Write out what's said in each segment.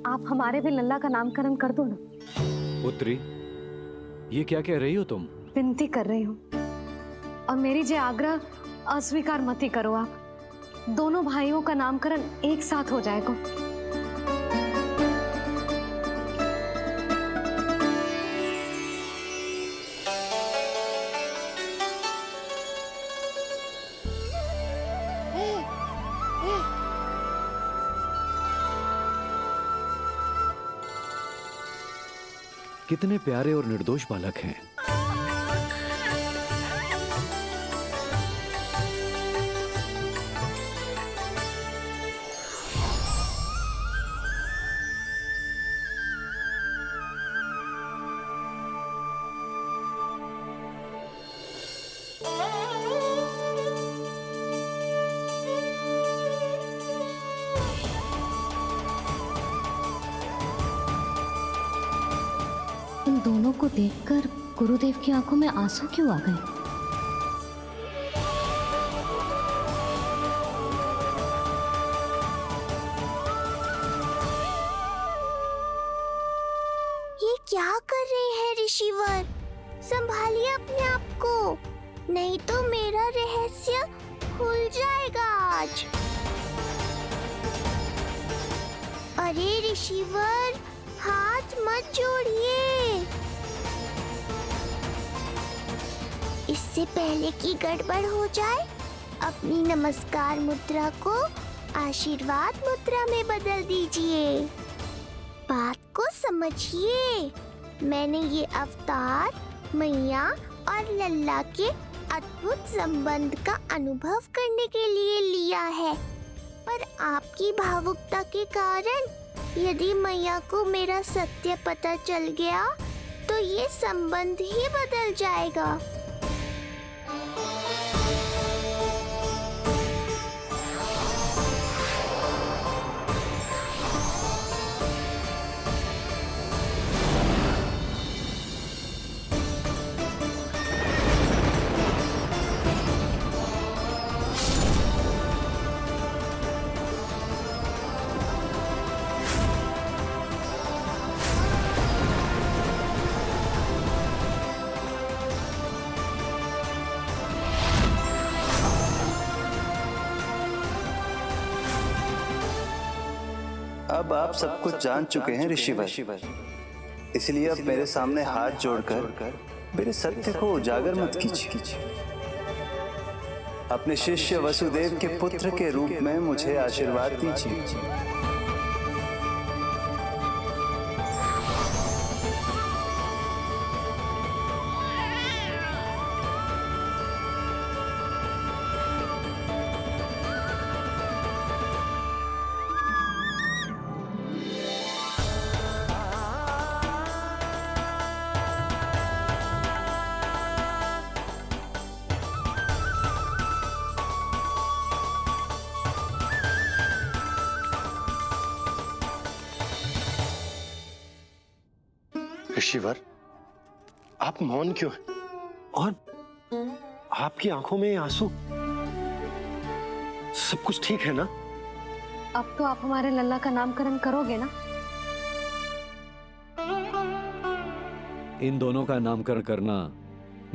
आप हमारे भी लल्ला का नामकरण कर दो ना। पुत्री, ये क्या कह रही हो तुम? विनती कर रही हूँ, और मेरी जे आग्रह अस्वीकार मत ही करो। आप दोनों भाइयों का नामकरण एक साथ हो जाएगा। कितने प्यारे और निर्दोष बालक हैं। इन दोनों को देखकर गुरुदेव की आंखों में आंसू क्यों आ गए? ये क्या कर रहे हैं ऋषिवर? संभालिए अपने आप को, नहीं तो मेरा रहस्य खुल जाएगा आज। अरे ऋषिवर, हाथ मत जोड़िए। इससे पहले कि गड़बड़ हो जाए, अपनी नमस्कार मुद्रा को आशीर्वाद मुद्रा में बदल दीजिए। बात को समझिए। मैंने ये अवतार मैया और लल्ला के अद्भुत संबंध का अनुभव करने के लिए लिया है, पर आपकी भावुकता के कारण यदि मैया को मेरा सत्य पता चल गया तो ये संबंध ही बदल जाएगा। अब आप सब कुछ जान चुके हैं ऋषिवर, इसलिए अब मेरे सामने हाथ जोड़कर मेरे सत्य को उजागर मत कीजिए। अपने शिष्य वसुदेव के पुत्र के रूप में मुझे आशीर्वाद दीजिए। ऋषिवर, आप मौन क्यों हैं? और आपकी आंखों में आंसू? सब कुछ ठीक है ना? अब तो आप हमारे लल्ला का नामकरण करोगे ना? इन दोनों का नामकरण करना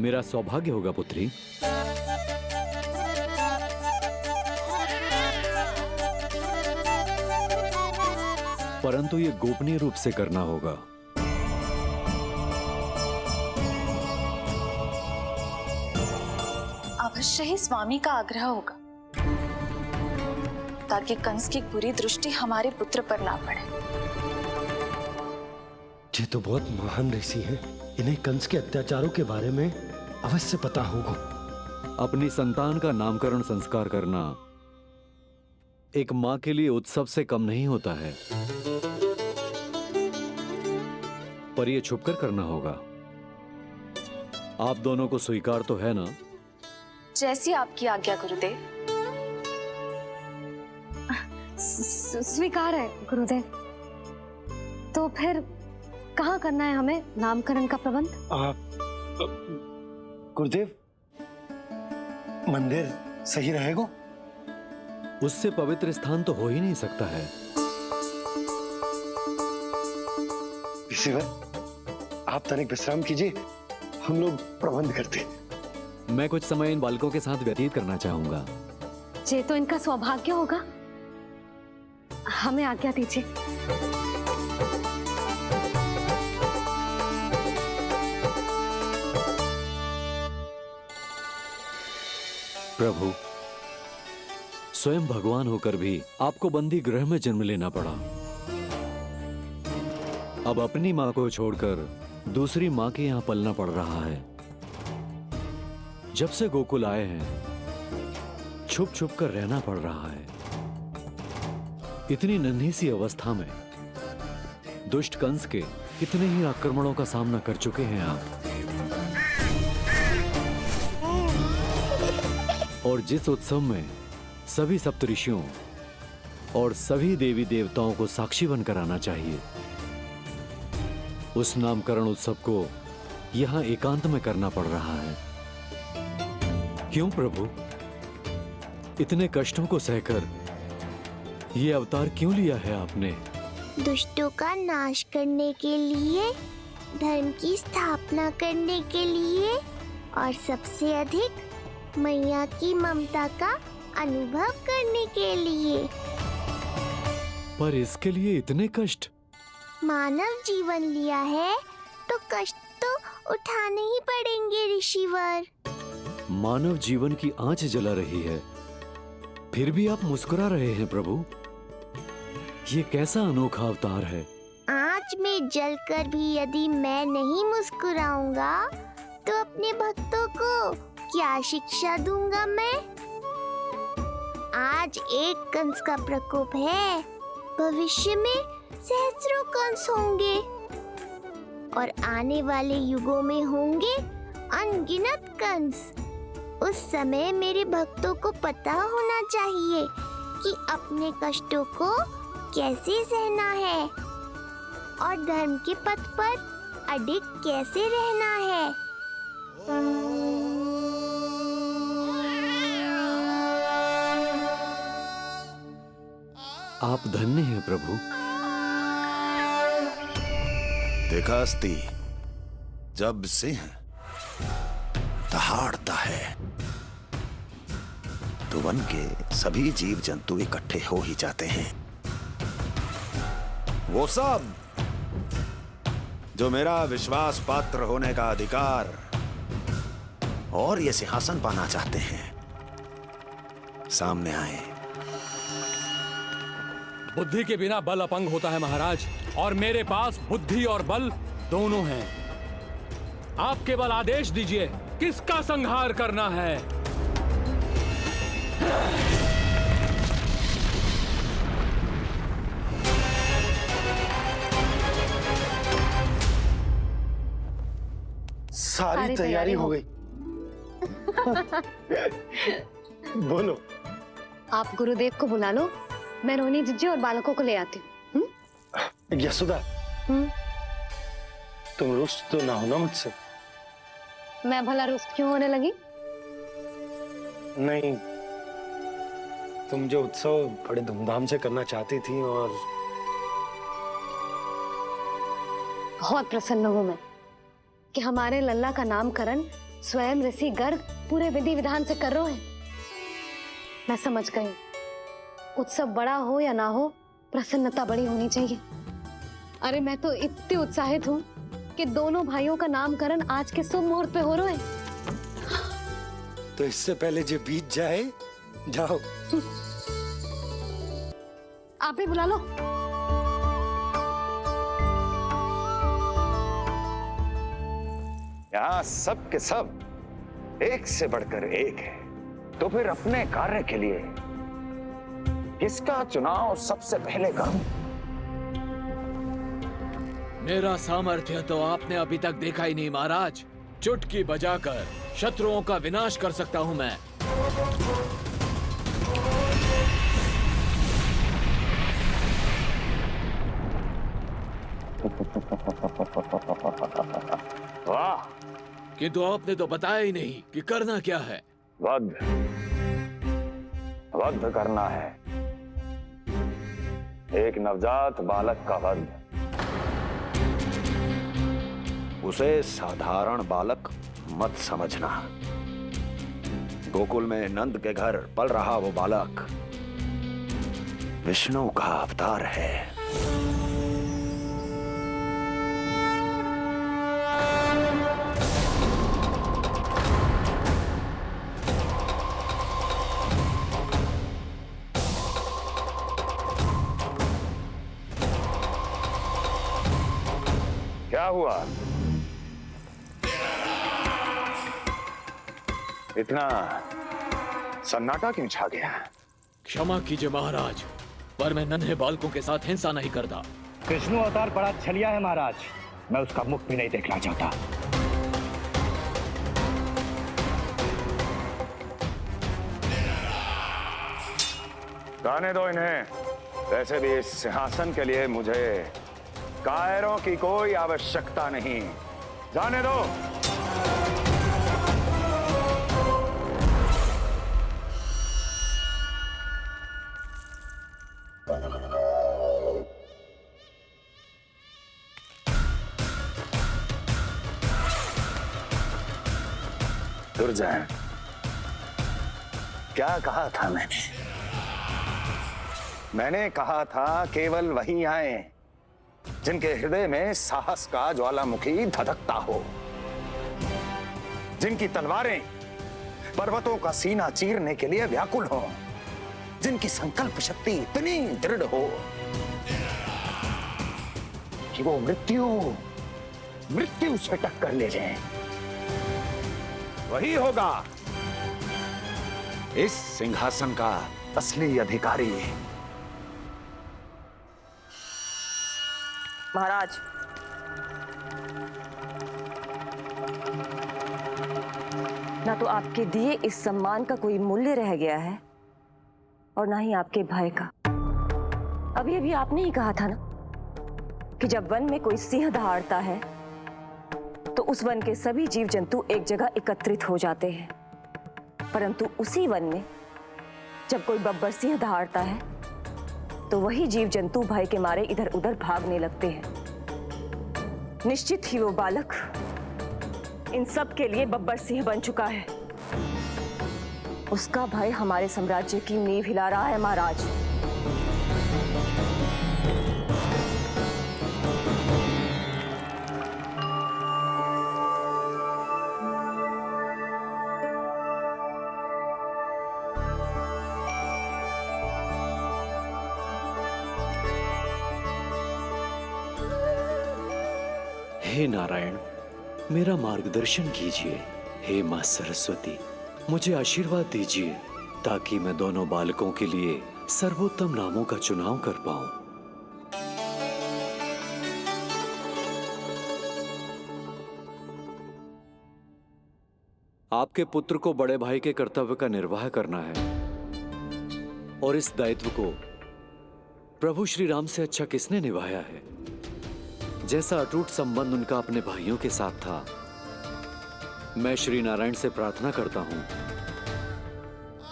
मेरा सौभाग्य होगा पुत्री। परंतु ये गोपनीय रूप से करना होगा। अवश्य ही स्वामी का आग्रह होगा, ताकि कंस की बुरी दृष्टि हमारे पुत्र पर ना पड़े। ये तो बहुत महान ऋषि हैं, इन्हें कंस के अत्याचारों के बारे में अवश्य पता होगा। अपनी संतान का नामकरण संस्कार करना एक मां के लिए उत्सव से कम नहीं होता है, पर यह छुपकर करना होगा। आप दोनों को स्वीकार तो है ना? जैसी आपकी आज्ञा गुरुदेव। स्वीकार है गुरुदेव। तो फिर कहाँ करना है हमें नामकरण का प्रबंध? गुरुदेव, मंदिर सही रहेगा? उससे पवित्र स्थान तो हो ही नहीं सकता है। ऋषिवर, आप तनिक विश्राम कीजिए, हम लोग प्रबंध करते हैं। मैं कुछ समय इन बालकों के साथ व्यतीत करना चाहूंगा। ये तो इनका सौभाग्य होगा। हमें आज्ञा दीजिए। प्रभु, स्वयं भगवान होकर भी आपको बंदी गृह में जन्म लेना पड़ा। अब अपनी मां को छोड़कर दूसरी मां के यहां पलना पड़ रहा है। जब से गोकुल आए हैं, छुप छुप कर रहना पड़ रहा है। इतनी नन्ही सी अवस्था में दुष्ट कंस के कितने ही आक्रमणों का सामना कर चुके हैं आप। और जिस उत्सव में सभी सप्तऋषियों और सभी देवी देवताओं को साक्षी बनकर आना चाहिए, उस नामकरण उत्सव को यहां एकांत में करना पड़ रहा है। क्यों प्रभु, इतने कष्टों को सहकर ये अवतार क्यों लिया है आपने? दुष्टों का नाश करने के लिए, धर्म की स्थापना करने के लिए और सबसे अधिक मैया की ममता का अनुभव करने के लिए। पर इसके लिए इतने कष्ट? मानव जीवन लिया है तो कष्ट तो उठाने ही पड़ेंगे ऋषिवर। मानव जीवन की आंच जला रही है, फिर भी आप मुस्कुरा रहे हैं प्रभु। ये कैसा अनोखा अवतार है? आंच में जलकर भी यदि मैं नहीं मुस्कुराऊंगा तो अपने भक्तों को क्या शिक्षा दूंगा मैं? आज एक कंस का प्रकोप है, भविष्य में सहस्रों कंस होंगे और आने वाले युगों में होंगे अनगिनत कंस। उस समय मेरे भक्तों को पता होना चाहिए कि अपने कष्टों को कैसे सहना है और धर्म के पथ पर अडिग कैसे रहना है। आप धन्य हैं प्रभु। देखा अस्ति, जब सिंह दहाड़ता है तो वन के सभी जीव जंतु इकट्ठे हो ही जाते हैं। वो सब जो मेरा विश्वास पात्र होने का अधिकार और ये सिंहासन पाना चाहते हैं, सामने आए। बुद्धि के बिना बल अपंग होता है महाराज, और मेरे पास बुद्धि और बल दोनों हैं। आप केवल आदेश दीजिए किसका संहार करना है। सारी तैयारी हो गई। बोलो। आप गुरुदेव को बुला लो, मैं रोहिणी जीजी और बालकों को ले आती हूँ। यशोदा, तुम रुष्ट तो ना हो ना मुझसे? मैं भला रुष्ट क्यों होने लगी? नहीं, तुम जो उत्सव बड़े धूमधाम से करना चाहती थी और बहुत प्रसन्न हूँ मैं कि हमारे लल्ला का नामकरण स्वयं ऋषि गर्ग पूरे विधि विधान से कर रहे हैं। मैं समझ गई, उत्सव बड़ा हो या ना हो, प्रसन्नता बड़ी होनी चाहिए। अरे मैं तो इतनी उत्साहित हूँ कि दोनों भाइयों का नामकरण आज के शुभ मुहूर्त पे हो रहे हैं। तो इससे पहले जो बीत जाए, जाओ। आप भी बुला लो। यहाँ सब के सब एक से बढ़कर एक है, तो फिर अपने कार्य के लिए किसका चुनाव सबसे पहले करूं? मेरा सामर्थ्य तो आपने अभी तक देखा ही नहीं महाराज। चुटकी बजाकर शत्रुओं का विनाश कर सकता हूं मैं। वाह! किंतु आपने तो बताया ही नहीं कि करना क्या है। वध करना है, एक नवजात बालक का वध। उसे साधारण बालक मत समझना। गोकुल में नंद के घर पल रहा वो बालक विष्णु का अवतार है। क्या हुआ? इतना सन्नाटा क्यों छा गया? क्षमा कीजिए महाराज, पर मैं नन्हे बालकों के साथ हिंसा नहीं करता। विष्णु अवतार बड़ा छलिया है महाराज, मैं उसका मुख भी नहीं देखना चाहता। जाने दो इन्हें। वैसे भी इस सिंहासन के लिए मुझे कायरों की कोई आवश्यकता नहीं। जाने दो। दुर्जन, क्या कहा था मैंने कहा था केवल वही आए जिनके हृदय में साहस का ज्वालामुखी धधकता हो, जिनकी तलवारें पर्वतों का सीना चीरने के लिए व्याकुल हो, जिनकी संकल्प शक्ति इतनी दृढ़ हो कि वो मृत्यु से टक्कर ले जाएं। वही होगा इस सिंहासन का असली अधिकारी। महाराज, ना तो आपके दिए इस सम्मान का कोई मूल्य रह गया है और ना ही आपके भय का। अभी अभी आपने ही कहा था ना कि जब वन में कोई सिंह दहाड़ता है तो उस वन के सभी जीव जंतु एक जगह एकत्रित हो जाते हैं, परंतु उसी वन में जब कोई बब्बर सिंह दहाड़ता है तो वही जीव जंतु भय के मारे इधर उधर भागने लगते हैं। निश्चित ही वो बालक इन सब के लिए बब्बर सिंह बन चुका है। उसका भय हमारे साम्राज्य की नींव हिला रहा है महाराज। हे नारायण, मेरा मार्गदर्शन कीजिए। हे मां सरस्वती, मुझे आशीर्वाद दीजिए ताकि मैं दोनों बालकों के लिए सर्वोत्तम नामों का चुनाव कर पाऊं। आपके पुत्र को बड़े भाई के कर्तव्य का निर्वाह करना है और इस दायित्व को प्रभु श्री राम से अच्छा किसने निभाया है? जैसा अटूट संबंध उनका अपने भाइयों के साथ था, मैं श्री नारायण से प्रार्थना करता हूं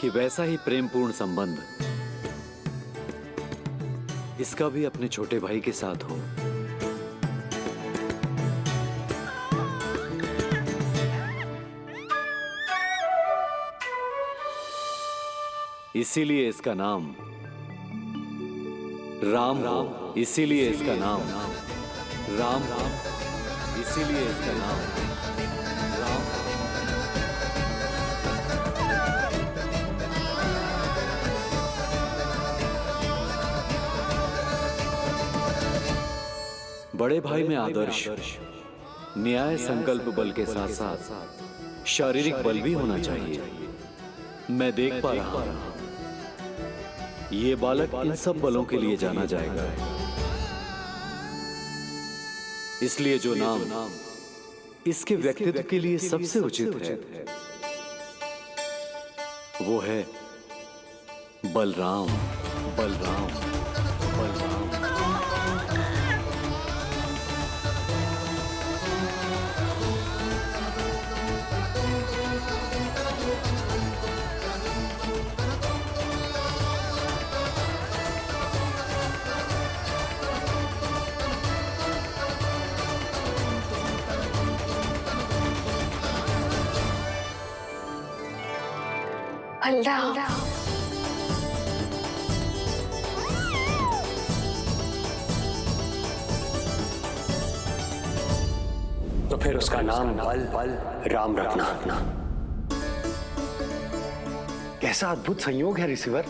कि वैसा ही प्रेमपूर्ण संबंध इसका भी अपने छोटे भाई के साथ हो। इसीलिए इसका नाम राम हो। इसीलिए इसका नाम राम, इसीलिए इसका नाम राम। बड़े भाई में आदर्श, न्याय, संकल्प बल के साथ साथ शारीरिक बल भी होना चाहिए। मैं देख पा रहा हूं ये बालक इन सब बलों के लिए जाना जाएगा। इसलिए जो नाम इसके व्यक्तित्व के लिए सबसे उचित है वो है बलराम। बलराम, बलराम। बलराम। तो फिर उसका नाम बल राम रखना। कैसा अद्भुत संयोग है रिसीवर।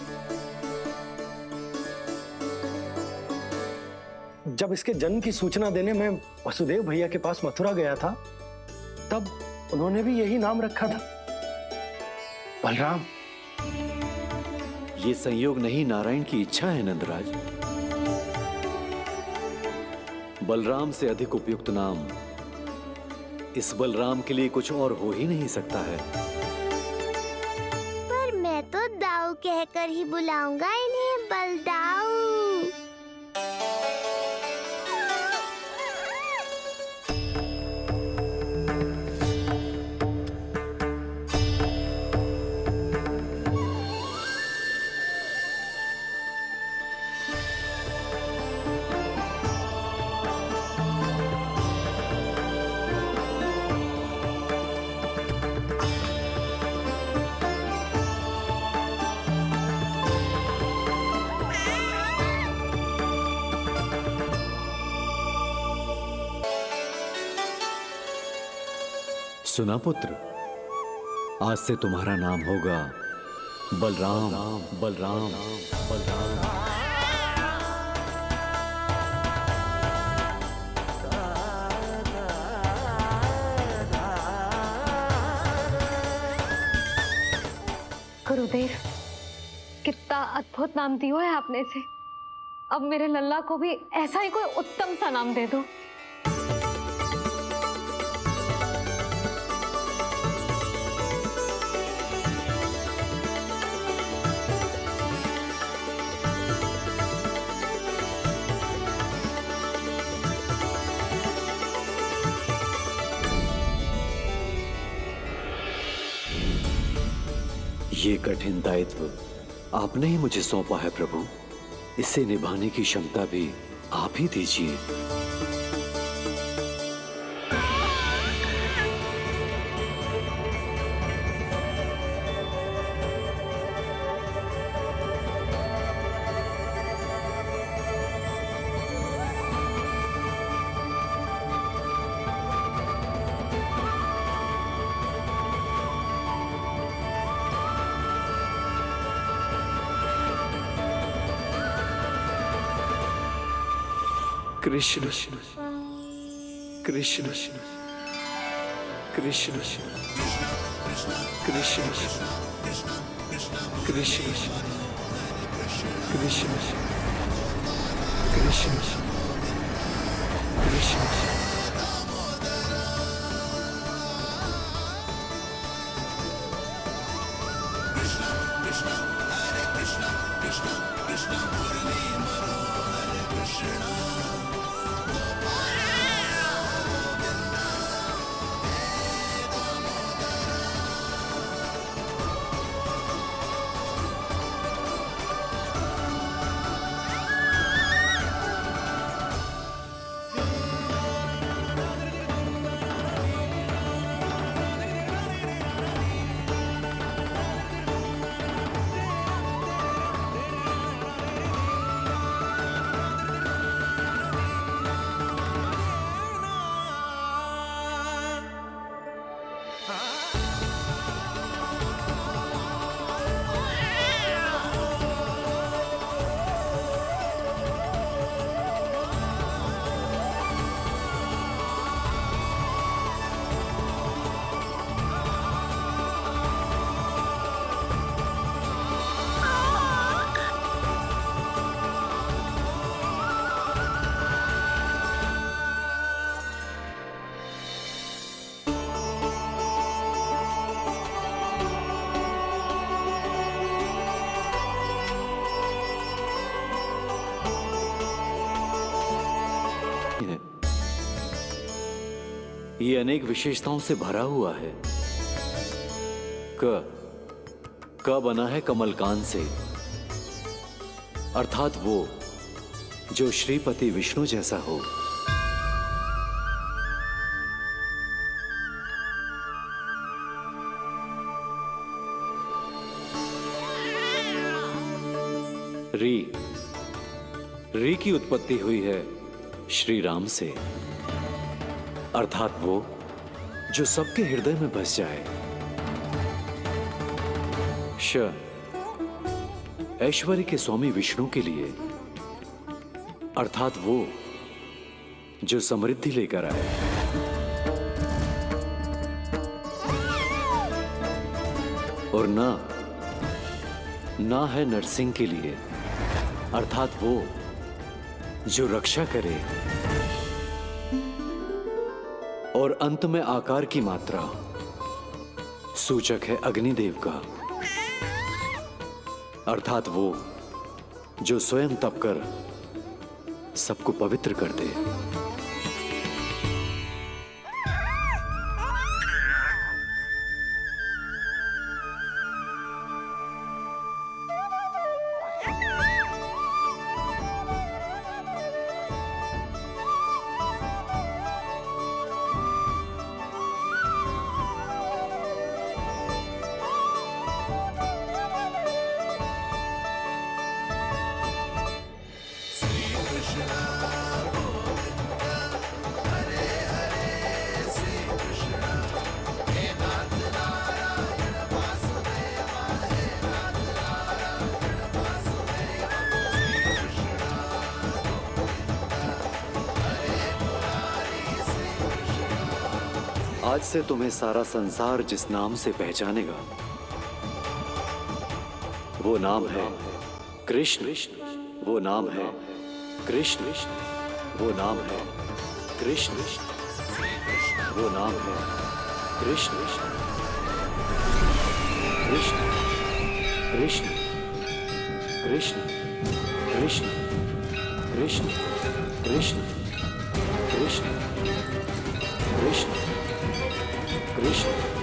जब इसके जन्म की सूचना देने मैं वसुदेव भैया के पास मथुरा गया था, तब उन्होंने भी यही नाम रखा था, बलराम। ये संयोग नहीं, नारायण की इच्छा है नंदराज। बलराम से अधिक उपयुक्त नाम इस बलराम के लिए कुछ और हो ही नहीं सकता है। पर मैं तो दाऊ कहकर ही बुलाऊंगा इन्हें, बलदाऊ। सुना पुत्र, आज से तुम्हारा नाम होगा बलराम। बलराम बलराम। गुरुदेव, कितना अद्भुत नाम दिया है आपने इसे। अब मेरे लल्ला को भी ऐसा ही कोई उत्तम सा नाम दे दो। ये कठिन दायित्व आपने ही मुझे सौंपा है प्रभु। इसे निभाने की क्षमता भी आप ही दीजिए। कृष्ण कृष्ण कृष्ण कृष्ण कृष्ण कृष्ण कृष्ण कृष्ण कृष्ण। ये अनेक विशेषताओं से भरा हुआ है। क बना है कमलकांत से, अर्थात वो जो श्रीपति विष्णु जैसा हो। री की उत्पत्ति हुई है श्री राम से, अर्थात वो जो सबके हृदय में बस जाए। श ऐश्वर्य के स्वामी विष्णु के लिए, अर्थात वो जो समृद्धि लेकर आए। और ना है नरसिंह के लिए, अर्थात वो जो रक्षा करे। और अंत में आकार की मात्रा सूचक है अग्निदेव का, अर्थात वो जो स्वयं तप कर सबको पवित्र कर दे। आज से तुम्हें सारा संसार जिस नाम से पहचानेगा वो नाम है कृष्ण। वो नाम है कृष्ण। वो नाम है कृष्ण। वो नाम है कृष्ण। कृष्ण कृष्ण कृष्ण कृष्ण कृष्ण कृष्ण कृष्ण कृष्ण कृष्ण